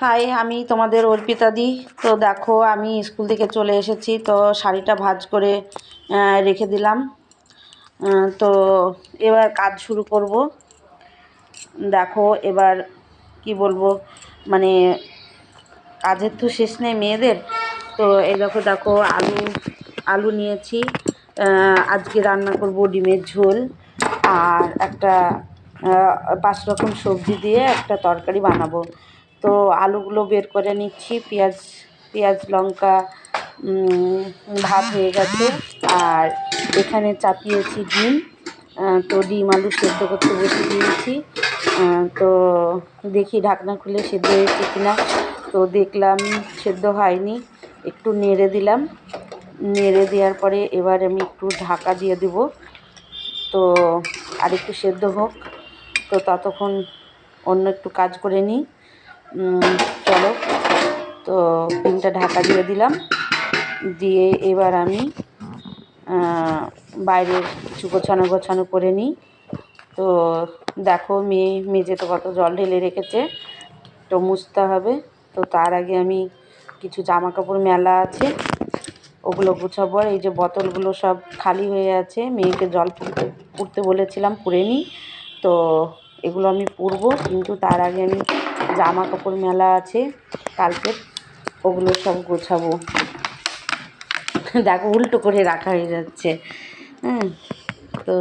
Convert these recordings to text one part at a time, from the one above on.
High, আমি তোমাদের অর্পিতাদি। তো দেখো, আমি স্কুল থেকে চলে এসেছি, তো শাড়িটা ভাঁজ করে রেখে দিলাম। তো এবার কাজ শুরু করব। দেখো এবার কি বলবো, মানে কাজের তো শেষ নেই মেয়েদের। তো এই দেখো দেখো আলু আলু নিয়েছি। আজকে রান্না করব ডিমের ঝোল, আর একটা 5 রকম সবজি দিয়ে একটা তরকারি বানাবো। তো আলুগুলো বের করে নিচ্ছি। পেঁয়াজ পেঁয়াজ লঙ্কা ভাত হয়ে গেছে। আর এখানে চাপিয়েছি ডিম। তো ডিম আলু সেদ্ধ করতে বসে দিয়েছি। তো দেখি ঢাকনা খুলে সেদ্ধ হয়েছে কিনা। তো দেখলাম সেদ্ধ হয়নি, একটু নেড়ে দিলাম। নেড়ে দেওয়ার পরে এবার আমি একটু ঢাকা দিয়ে দেব। তো আর একটু সেদ্ধ হোক, তো ততক্ষণ অন্য একটু কাজ করে নিই। চলো, তো ডিমটা ঢাকা দিয়ে দিলাম। দিয়ে এবার আমি বাইরের কিছু গোছানো গোছানো করে নিই। তো দেখো, মেঝেতে কত জল ঢেলে রেখেছে, তো মুছতে হবে। তো তার আগে আমি কিছু জামা কাপড় মেলা আছে, ওগুলো গুছাবো। এই যে বোতলগুলো সব খালি হয়ে আছে, মেয়েকে জল পুড়তে বলেছিলাম, পুড়ে নিই। তো এগুলো আমি পুড়বো, কিন্তু তার আগে আমি জামা কাপড় মেলা আছে কালকে, ওগুলো সব গোছাবো। দেখো উল্টো করে রাখা হয়ে যাচ্ছে। হ্যাঁ, তো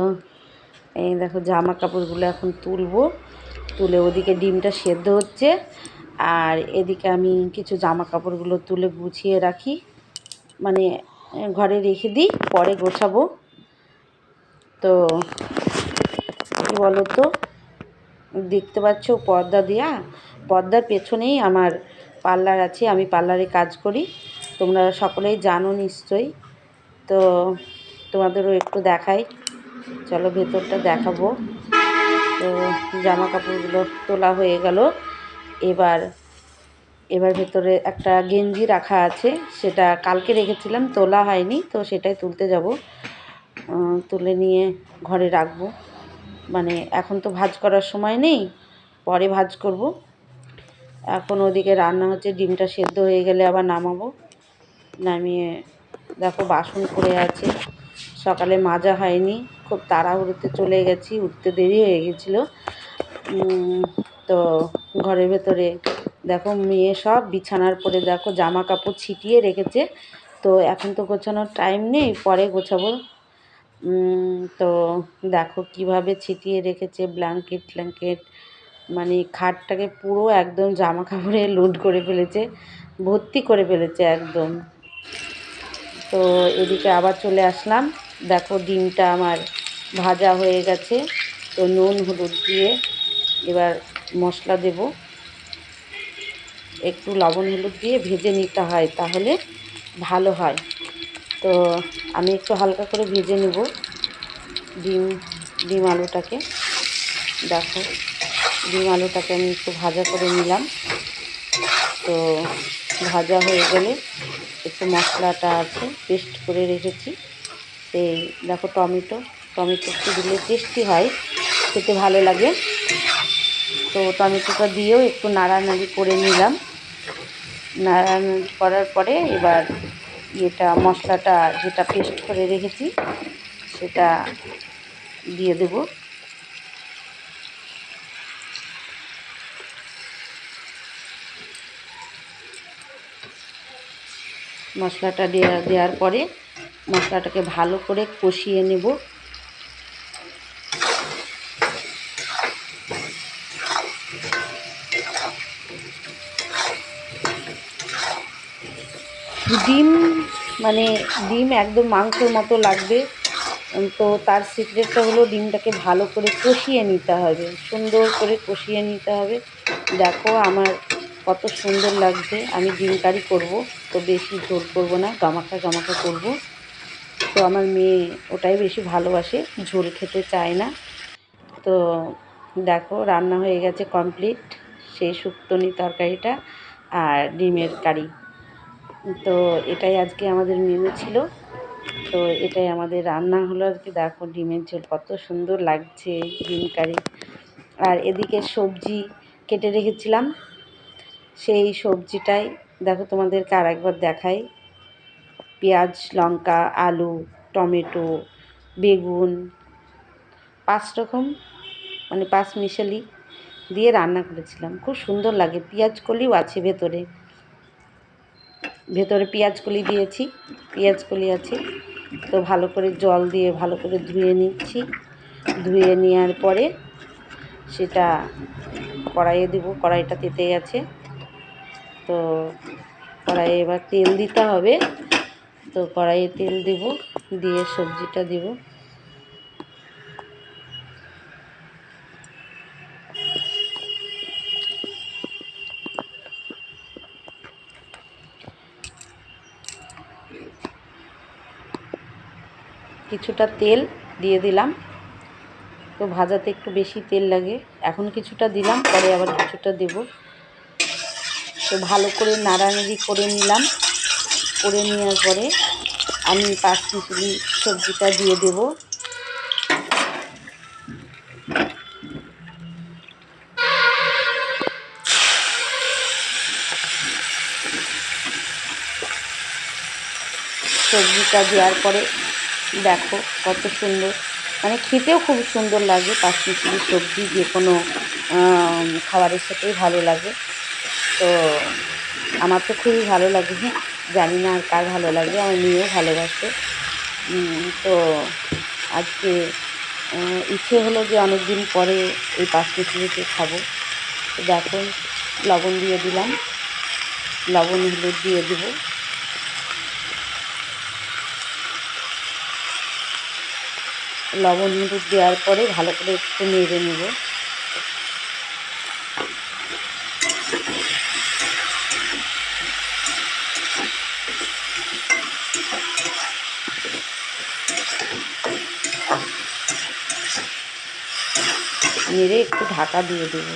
এই দেখো জামা কাপড়গুলো এখন তুলবো। তুলে ওদিকে ডিমটা সেদ্ধ হচ্ছে, আর এদিকে আমি কিছু জামা কাপড়গুলো তুলে গুছিয়ে রাখি, মানে ঘরে রেখে দিই, পরে গোছাবো। তো কী বলো তো, দেখতে পাচ্ছ পর্দা দেওয়া, পর্দার পেছনেই আমার পার্লার আছে, আমি পার্লারে কাজ করি, তোমরা সকলেই জানো নিশ্চয়ই। তো তোমাদেরও একটু দেখাই, চলো ভেতরটা দেখাবো। তো জামা কাপড়গুলো তোলা হয়ে গেল। এবার এবার ভেতরে একটা গেঞ্জি রাখা আছে, সেটা কালকে রেখেছিলাম, তোলা হয়নি, তো সেটাই তুলতে যাব। তুলে নিয়ে ঘরে রাখবো, মানে এখন তো ভাঁজ করার সময় নেই, পরে ভাঁজ করব। এখন ওদিকে রান্না হচ্ছে, ডিমটা সেদ্ধ হয়ে গেলে আবার নামাবো। নামিয়ে দেখো বাসন পড়ে আছে, সকালে মাজা হয়নি, খুব তাড়াহুড়োতে চলে গেছি, উঠতে দেরি হয়ে গেছিলো। তো ঘরের ভেতরে দেখো মেয়ে সব বিছানার পরে দেখো জামা কাপড় ছিটিয়ে রেখেছে। তো এখন তো গোছানোর টাইম নেই, পরে গোছাবো। তো দেখো কিভাবে ছিটিয়ে রেখেছে ব্ল্যাঙ্কেট ট্ল্যাঙ্কেট, মানে খাটটাকে পুরো একদম জামা কাপড়ে লোড করে ফেলেছে, ভর্তি করে ফেলেছে একদম। তো এদিকে আবার চলে আসলাম। দেখো ডিমটা আমার ভাজা হয়ে গেছে। তো নুন হলুদ দিয়ে এবার মশলা দেব, একটু লবণ হলুদ দিয়ে ভেজে নিতে হয়, তাহলে ভালো হয়। তো আমি একটু হালকা করে ভেজে নেব ডিম আলুটাকে। দেখো ডিম আলুটাকে আমি একটু ভাজা করে নিলাম। তো ভাজা হয়ে গেলে একটু মশলাটা আছে পেস্ট করে রেখেছি, সেই দেখো টমেটো একটু দিলে টেস্টি হয়, খেতে ভালো লাগে। তো টমেটোটা দিয়েও একটু নাড়ানাড়ি করে নিলাম। নাড়ানাড়ি করার পরে এবার মশলাটা যেটা পেস্ট করে রেখেছি সেটা দিয়ে দেব। মশলাটা দেওয়ার পরে মশলাটাকে ভালো করে কষিয়ে নেব। ডিম মানে ডিম একদম মাংসের মতো লাগবে। তো তার সিক্রেটটা হলো ডিমটাকে ভালো করে কষিয়ে নিতে হবে, সুন্দর করে কষিয়ে নিতে হবে। দেখো আমার কত সুন্দর লাগছে। আমি ডিম কারি করবো, তো বেশি ঝোল করবো না, গামাখা গামাখা করবো। তো আমার মেয়ে ওটাই বেশি ভালোবাসে, ঝোল খেতে চায় না। তো দেখো রান্না হয়ে গেছে কমপ্লিট, সেই শুক্তোনি তরকারিটা আর ডিমের কারি। তো এটাই আজকে আমাদের মেনু ছিল। তো এটাই আমাদের রান্না হলো আজকে। দেখো ডিমের ঝোল কত সুন্দর লাগছে, ডিম কারি। আর এদিকে সবজি কেটে রেখেছিলাম, সেই সবজিটাই দেখো তোমাদেরকে আর একবার দেখাই। পেঁয়াজ, লঙ্কা, আলু, টমেটো, বেগুন 5 রকম মানে 5 মিশালি দিয়ে রান্না করেছিলাম। খুব সুন্দর লাগে। পেঁয়াজ কলিও আছে ভেতরে, পেঁয়াজ কলি দিয়েছি, পেঁয়াজ কলি আছে। তো ভালো করে জল দিয়ে ভালো করে ধুয়ে নিচ্ছি। ধুয়ে নেওয়ার পরে সেটা কড়াইয়ে দেবো। কড়াইটা তেতে গেছে, তো কড়াইয়ে এবার তেল দিতে হবে। তো কড়াইয়ে তেল দেব, দিয়ে সবজিটা দেব। কিছুটা তেল দিয়ে দিলাম। তো ভাজাতে একটু বেশি তেল লাগে, এখন কিছুটা দিলাম, পরে আবার কিছুটা দেব। তো ভালো করে নাড়ানাড়ি করে নিলাম। করে নেওয়ার পরে আমি 5 মিশালি সবজিটা দিয়ে দেব। সবজিটা দেওয়ার পরে দেখো কত সুন্দর, মানে খেতেও খুব সুন্দর লাগে। 5 মিশালি সবজি যে কোনো খাবারের সাথেই ভালো লাগে। তো আমার তো খুবই ভালো লাগে। জানি না আর কার ভালো লাগে, আমার মেয়েও ভালোবাসে। তো আজকে ইচ্ছে হলো যে অনেক দিন পরে এই 5 মিশালিতে খাবো। তো দেখো লবণ দিয়ে দিলাম, লবণ হলুদ দিয়ে দেবো। লবণ হলুদ দেওয়ার পরে ভালো করে একটু নেড়ে নেব। নেড়ে একটু ঢাকা দিয়ে দেবো।